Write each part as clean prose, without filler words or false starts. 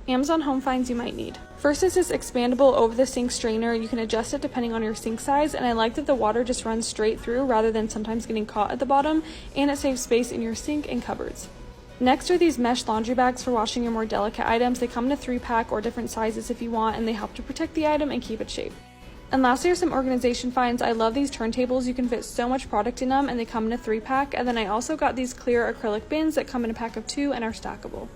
Amazon home finds you might need. First is this expandable over the sink strainer. You can adjust it depending on your sink size, and I like that the water just runs straight through rather than sometimes getting caught at the bottom, and it saves space in your sink and cupboards. Next are these mesh laundry bags for washing your more delicate items. They come in a 3-pack or different sizes if you want, and they help to protect the item and keep its shape. And lastly are some organization finds. I love these turntables. You can fit so much product in them, and they come in a 3-pack. And then I also got these clear acrylic bins that come in a pack of 2 and are stackable.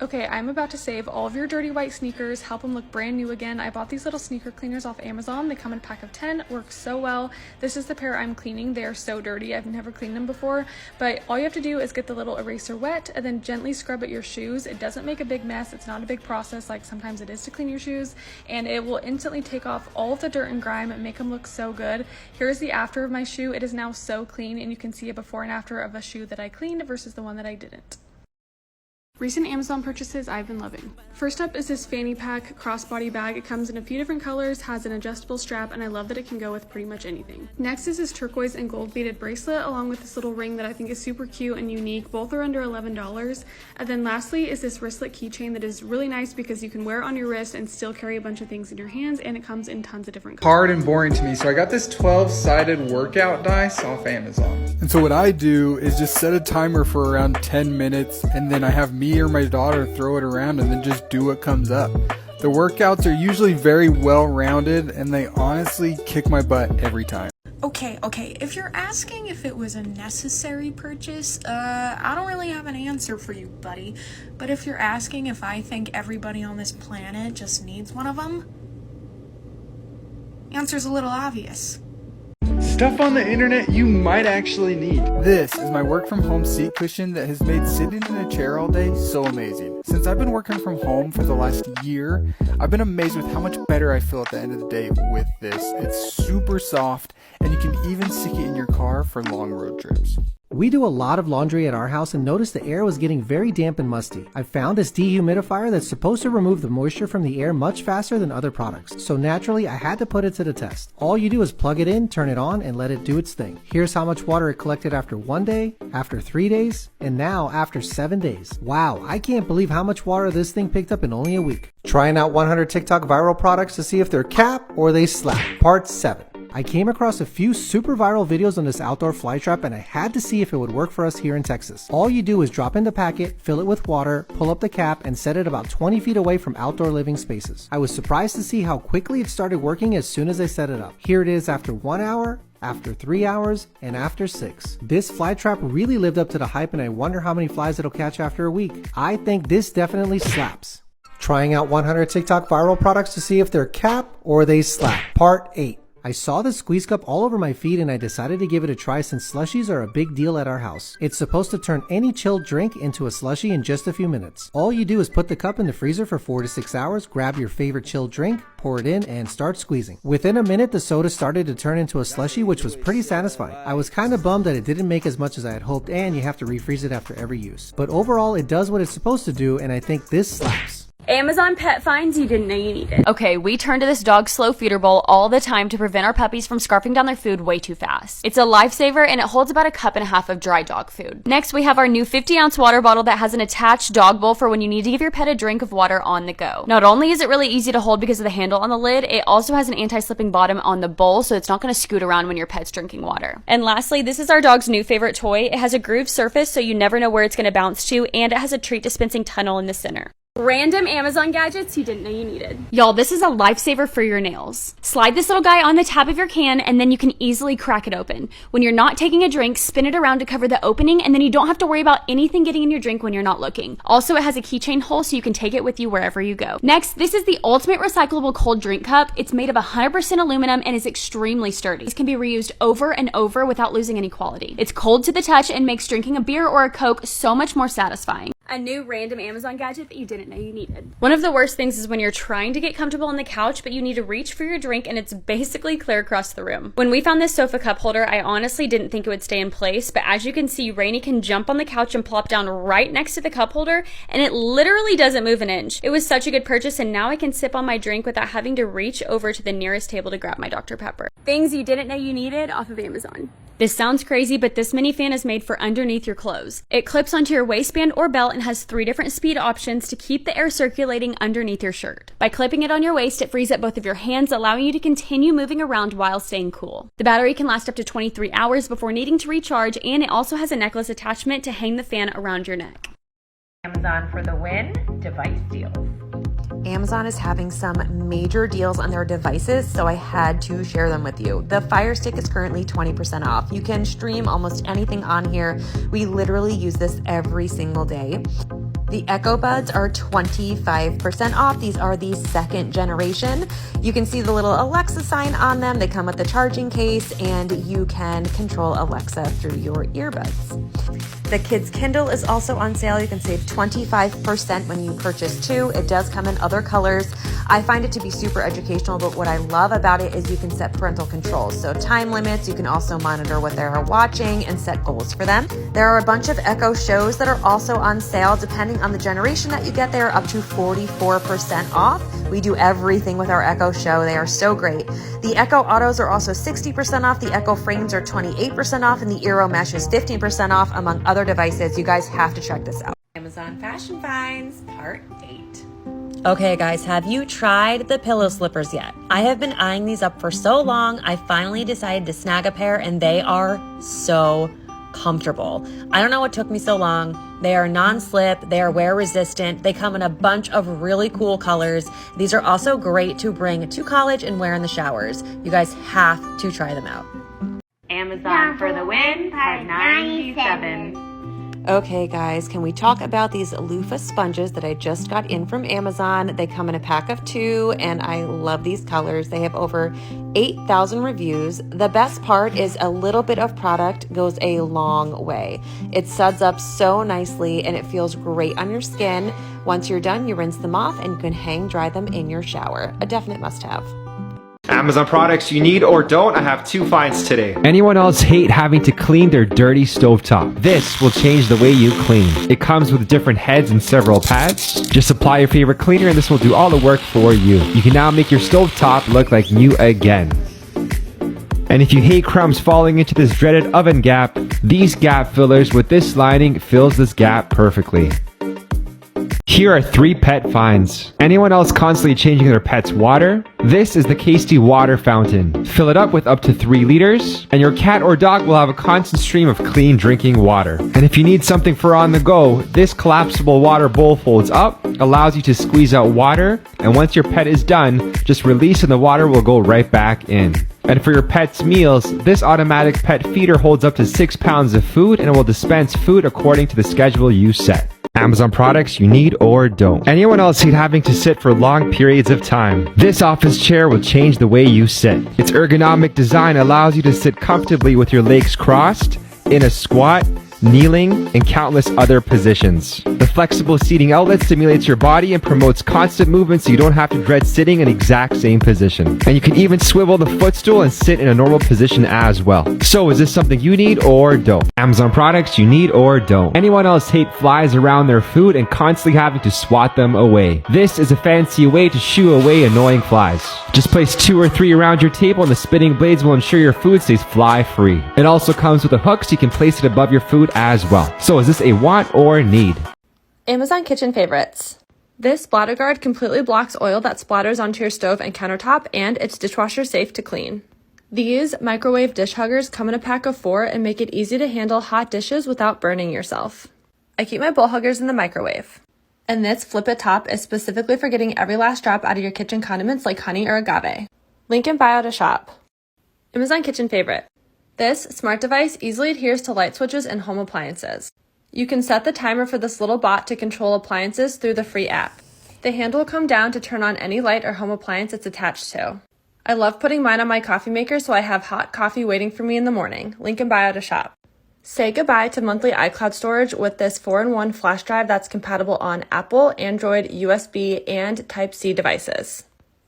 Okay, I'm about to save all of your dirty white sneakers, help them look brand new again. I bought these little sneaker cleaners off Amazon. They come in a pack of 10, work so well. This is the pair I'm cleaning. They are so dirty. I've never cleaned them before, but all you have to do is get the little eraser wet and then gently scrub at your shoes. It doesn't make a big mess. It's not a big process like sometimes it is to clean your shoes, and it will instantly take off all of the dirt and grime and make them look so good. Here's the after of my shoe. It is now so clean, and you can see a before and after of a shoe that I cleaned versus the one that I didn't. Recent Amazon purchases I've been loving. First up is this fanny pack crossbody bag. It comes in a few different colors, has an adjustable strap, and I love that it can go with pretty much anything. Next is this turquoise and gold beaded bracelet along with this little ring that I think is super cute and unique. Both are under $11. And then lastly is this wristlet keychain that is really nice because you can wear it on your wrist and still carry a bunch of things in your hands, and it comes in tons of different colors. Hard and boring to me, so I got this 12-sided workout dice off Amazon. And so what I do is just set a timer for around 10 minutes, and then I have me or my daughter throw it around and then just do what comes up. The workouts are usually very well rounded, and they honestly kick my butt every time. Okay, if you're asking if it was a necessary purchase, I don't really have an answer for you, buddy. But if you're asking if I think everybody on this planet just needs one of them, the answer's a little obvious. Stuff on the internet you might actually need. This is my work from home seat cushion that has made sitting in a chair all day so amazing. Since I've been working from home for the last year, I've been amazed with how much better I feel at the end of the day with this. It's super soft, and you can even stick it in your car for long road trips. We do a lot of laundry at our house and noticed the air was getting very damp and musty. I found this dehumidifier that's supposed to remove the moisture from the air much faster than other products. So naturally, I had to put it to the test. All you do is plug it in, turn it on, and let it do its thing. Here's how much water it collected after 1 day, after 3 days, and now after 7 days. Wow, I can't believe how much water this thing picked up in only a week. Trying out 100 TikTok viral products to see if they're cap or they slap. Part 7. I came across a few super viral videos on this outdoor fly trap, and I had to see if it would work for us here in Texas. All you do is drop in the packet, fill it with water, pull up the cap, and set it about 20 feet away from outdoor living spaces. I was surprised to see how quickly it started working as soon as I set it up. Here it is after 1 hour, after 3 hours, and after 6. This fly trap really lived up to the hype, and I wonder how many flies it'll catch after a week. I think this definitely slaps. Trying out 100 TikTok viral products to see if they're cap or they slap. Part 8. I saw the squeeze cup all over my feed, and I decided to give it a try since slushies are a big deal at our house. It's supposed to turn any chilled drink into a slushie in just a few minutes. All you do is put the cup in the freezer for 4 to 6 hours, grab your favorite chilled drink, pour it in, and start squeezing. Within a minute, the soda started to turn into a slushie, which was pretty satisfying. I was kind of bummed that it didn't make as much as I had hoped, and you have to refreeze it after every use. But overall, it does what it's supposed to do, and I think this slaps. Amazon pet finds you didn't know you needed. Okay, we turn to this dog slow feeder bowl all the time to prevent our puppies from scarfing down their food way too fast. It's a lifesaver, and it holds about 1.5 cups of dry dog food. Next, we have our new 50-ounce water bottle that has an attached dog bowl for when you need to give your pet a drink of water on the go. Not only is it really easy to hold because of the handle on the lid, it also has an anti-slipping bottom on the bowl, so it's not going to scoot around when your pet's drinking water. And lastly, this is our dog's new favorite toy. It has a grooved surface, so you never know where it's going to bounce to, and it has a treat dispensing tunnel in the center. Random Amazon gadgets you didn't know you needed. Y'all, this is a lifesaver for your nails. Slide this little guy on the tab of your can, and then you can easily crack it open. When you're not taking a drink, spin it around to cover the opening, and then you don't have to worry about anything getting in your drink when you're not looking. Also, it has a keychain hole so you can take it with you wherever you go. Next, this is the ultimate recyclable cold drink cup. It's made of 100% aluminum and is extremely sturdy. This can be reused over and over without losing any quality. It's cold to the touch and makes drinking a beer or a Coke so much more satisfying. A new random Amazon gadget that you didn't know you needed. One of the worst things is when you're trying to get comfortable on the couch, but you need to reach for your drink and it's basically clear across the room. When we found this sofa cup holder, I honestly didn't think it would stay in place, but as you can see, Rainy can jump on the couch and plop down right next to the cup holder, and it literally doesn't move an inch. It was such a good purchase, and now I can sip on my drink without having to reach over to the nearest table to grab my Dr. Pepper. Things you didn't know you needed off of Amazon. This sounds crazy, but this mini fan is made for underneath your clothes. It clips onto your waistband or belt and has 3 different speed options to keep the air circulating underneath your shirt. By clipping it on your waist, it frees up both of your hands, allowing you to continue moving around while staying cool. The battery can last up to 23 hours before needing to recharge, and it also has a necklace attachment to hang the fan around your neck. Amazon for the win, device deals. Amazon is having some major deals on their devices, so I had to share them with you. The Fire Stick is currently 20% off. You can stream almost anything on here. We literally use this every single day. The Echo Buds are 25% off. These are the 2nd generation. You can see the little Alexa sign on them. They come with the charging case, and you can control Alexa through your earbuds. The Kids Kindle is also on sale. You can save 25% when you purchase 2. It does come in other colors. I find it to be super educational, but what I love about it is you can set parental controls. So time limits, you can also monitor what they're watching and set goals for them. There are a bunch of Echo shows that are also on sale. Depending on the generation that you get, they are up to 44% off. We do everything with our Echo show. They are so great. The Echo Autos are also 60% off. The Echo Frames are 28% off, and the Eero Mesh is 15% off, among other devices. You guys have to check this out. Amazon Fashion Finds, Part 8. Okay guys, have you tried the pillow slippers yet? I have been eyeing these up for so long. I finally decided to snag a pair, and they are so comfortable. I don't know what took me so long. They are non-slip, they are wear resistant, they come in a bunch of really cool colors. These are also great to bring to college and wear in the showers. You guys have to try them out. Amazon for the win, Part 97. Okay guys, can we talk about these loofah sponges that I just got in from Amazon? They come in a pack of 2, and I love these colors. They have over 8,000 reviews. The best part is a little bit of product goes a long way. It suds up so nicely, and it feels great on your skin. Once you're done, you rinse them off, and you can hang dry them in your shower. A definite must-have. Amazon products you need or don't, I have 2 finds today. Anyone else hate having to clean their dirty stovetop? This will change the way you clean. It comes with different heads and several pads. Just apply your favorite cleaner and this will do all the work for you. You can now make your stovetop look like new again. And if you hate crumbs falling into this dreaded oven gap, these gap fillers with this lining fills this gap perfectly. Here are 3 pet finds. Anyone else constantly changing their pet's water? This is the Tasty Water Fountain. Fill it up with up to 3 liters, and your cat or dog will have a constant stream of clean drinking water. And if you need something for on the go, this collapsible water bowl folds up, allows you to squeeze out water, and once your pet is done, just release and the water will go right back in. And for your pet's meals, this automatic pet feeder holds up to 6 pounds of food, and it will dispense food according to the schedule you set. Amazon products you need or don't. Anyone else hate having to sit for long periods of time? This office chair will change the way you sit. Its ergonomic design allows you to sit comfortably with your legs crossed, in a squat, kneeling, and countless other positions. The flexible seating outlet stimulates your body and promotes constant movement so you don't have to dread sitting in the exact same position. And you can even swivel the footstool and sit in a normal position as well. So is this something you need or don't? Amazon products you need or don't. Anyone else hate flies around their food and constantly having to swat them away? This is a fancy way to shoo away annoying flies. Just place 2 or 3 around your table and the spinning blades will ensure your food stays fly free. It also comes with a hook so you can place it above your food as well. So is this a want or need? Amazon kitchen favorites. This bladder guard completely blocks oil that splatters onto your stove and countertop, and it's dishwasher safe to clean. These microwave dish huggers come in a pack of 4 and make it easy to handle hot dishes without burning yourself. I keep my bowl huggers in the microwave. And this flip it top is specifically for getting every last drop out of your kitchen condiments like honey or agave. Link in bio to shop. Amazon kitchen favorite. This smart device easily adheres to light switches and home appliances. You can set the timer for this little bot to control appliances through the free app. The handle will come down to turn on any light or home appliance it's attached to. I love putting mine on my coffee maker so I have hot coffee waiting for me in the morning. Link in bio to shop. Say goodbye to monthly iCloud storage with this 4-in-1 flash drive that's compatible on Apple, Android, USB, and Type-C devices.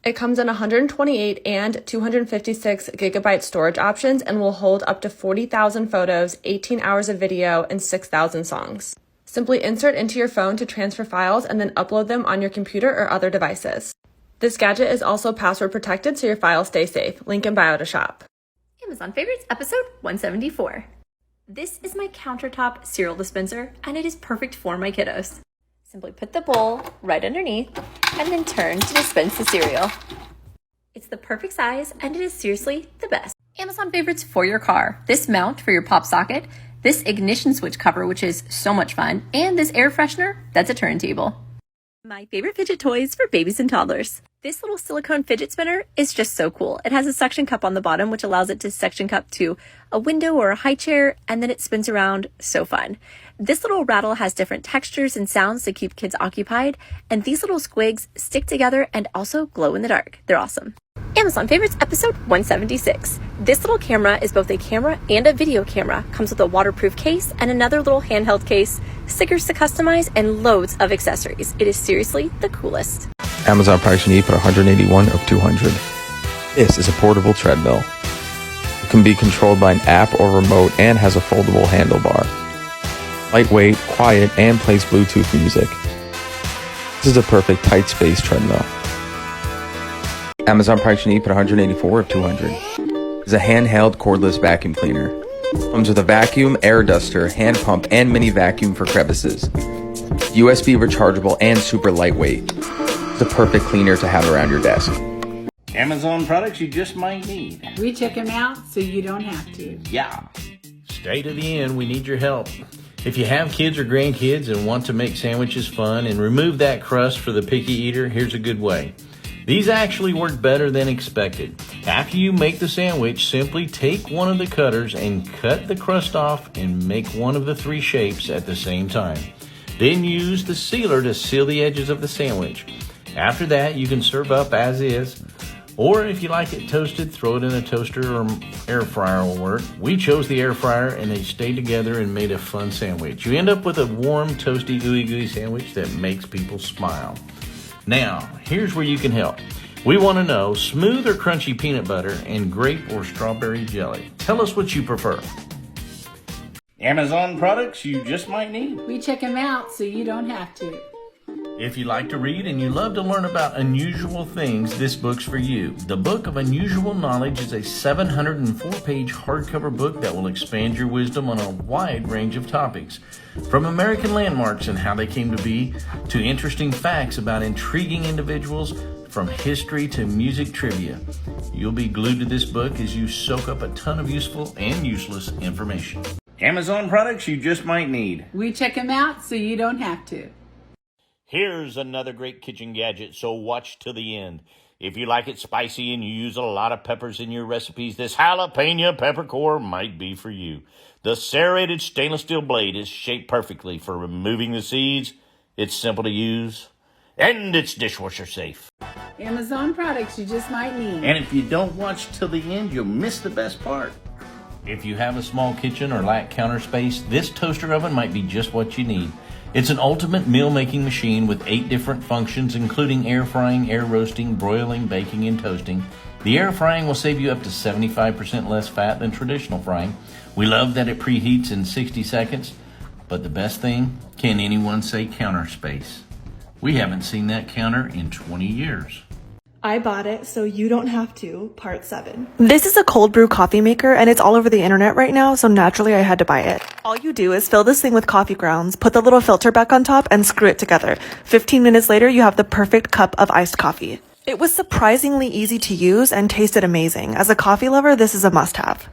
It comes in 128 and 256 gigabyte storage options and will hold up to 40,000 photos, 18 hours of video, and 6,000 songs. Simply insert into your phone to transfer files and then upload them on your computer or other devices. This gadget is also password protected so your files stay safe. Link in bio to shop. Amazon Favorites, episode 174. This is my countertop cereal dispenser, and it is perfect for my kiddos. Simply put the bowl right underneath, and then turn to dispense the cereal. It's the perfect size, and it is seriously the best. Amazon Favorites for your car. This mount for your pop socket, this ignition switch cover, which is so much fun, and this air freshener, that's a turntable. My favorite fidget toys for babies and toddlers. This little silicone fidget spinner is just so cool. It has a suction cup on the bottom, which allows it to suction cup to a window or a high chair, and then it spins around. So fun. This little rattle has different textures and sounds to keep kids occupied, and these little squigs stick together and also glow in the dark. They're awesome. Amazon Favorites, episode 176. This little camera is both a camera and a video camera. Comes with a waterproof case and another little handheld case, stickers to customize, and loads of accessories. It is seriously the coolest. Amazon price you need, put 181 of 200. This is a portable treadmill. It can be controlled by an app or remote and has a foldable handlebar. Lightweight, quiet, and plays Bluetooth music. This is a perfect tight space treadmill. Amazon price you need, put 184 of 200. It's a handheld cordless vacuum cleaner. Comes with a vacuum, air duster, hand pump, and mini vacuum for crevices. USB rechargeable and super lightweight. It's the perfect cleaner to have around your desk. Amazon products you just might need. We check them out so you don't have to. Yeah. Stay to the end. We need your help. If you have kids or grandkids and want to make sandwiches fun and remove that crust for the picky eater, here's a good way. These actually work better than expected. After you make the sandwich, simply take one of the cutters and cut the crust off and make one of the three shapes at the same time. Then use the sealer to seal the edges of the sandwich. After that, you can serve up as is, or if you like it toasted, throw it in a toaster or air fryer will work. We chose the air fryer and they stayed together and made a fun sandwich. You end up with a warm, toasty, ooey gooey sandwich that makes people smile. Now, here's where you can help. We want to know smooth or crunchy peanut butter and grape or strawberry jelly. Tell us what you prefer. Amazon products you just might need. We check them out so you don't have to. If you like to read and you love to learn about unusual things, this book's for you. The Book of Unusual Knowledge is a 704-page hardcover book that will expand your wisdom on a wide range of topics. From American landmarks and how they came to be, to interesting facts about intriguing individuals, from history to music trivia. You'll be glued to this book as you soak up a ton of useful and useless information. Amazon products you just might need. We check them out so you don't have to. Here's another great kitchen gadget, so watch to the end. If you like it spicy and you use a lot of peppers in your recipes, this jalapeno peppercore might be for you. The serrated stainless steel blade is shaped perfectly for removing the seeds. It's simple to use, and it's dishwasher safe. Amazon products you just might need. And if you don't watch till the end, you'll miss the best part. If you have a small kitchen or lack counter space, this toaster oven might be just what you need. It's an ultimate meal-making machine with 8 different functions, including air frying, air roasting, broiling, baking, and toasting. The air frying will save you up to 75% less fat than traditional frying. We love that it preheats in 60 seconds. But the best thing, can anyone say counter space? We haven't seen that counter in 20 years. I bought it so you don't have to, part 7. This is a cold brew coffee maker and it's all over the internet right now, so naturally I had to buy it. All you do is fill this thing with coffee grounds, put the little filter back on top, and screw it together. 15 minutes later, you have the perfect cup of iced coffee. It was surprisingly easy to use and tasted amazing. As a coffee lover, this is a must-have.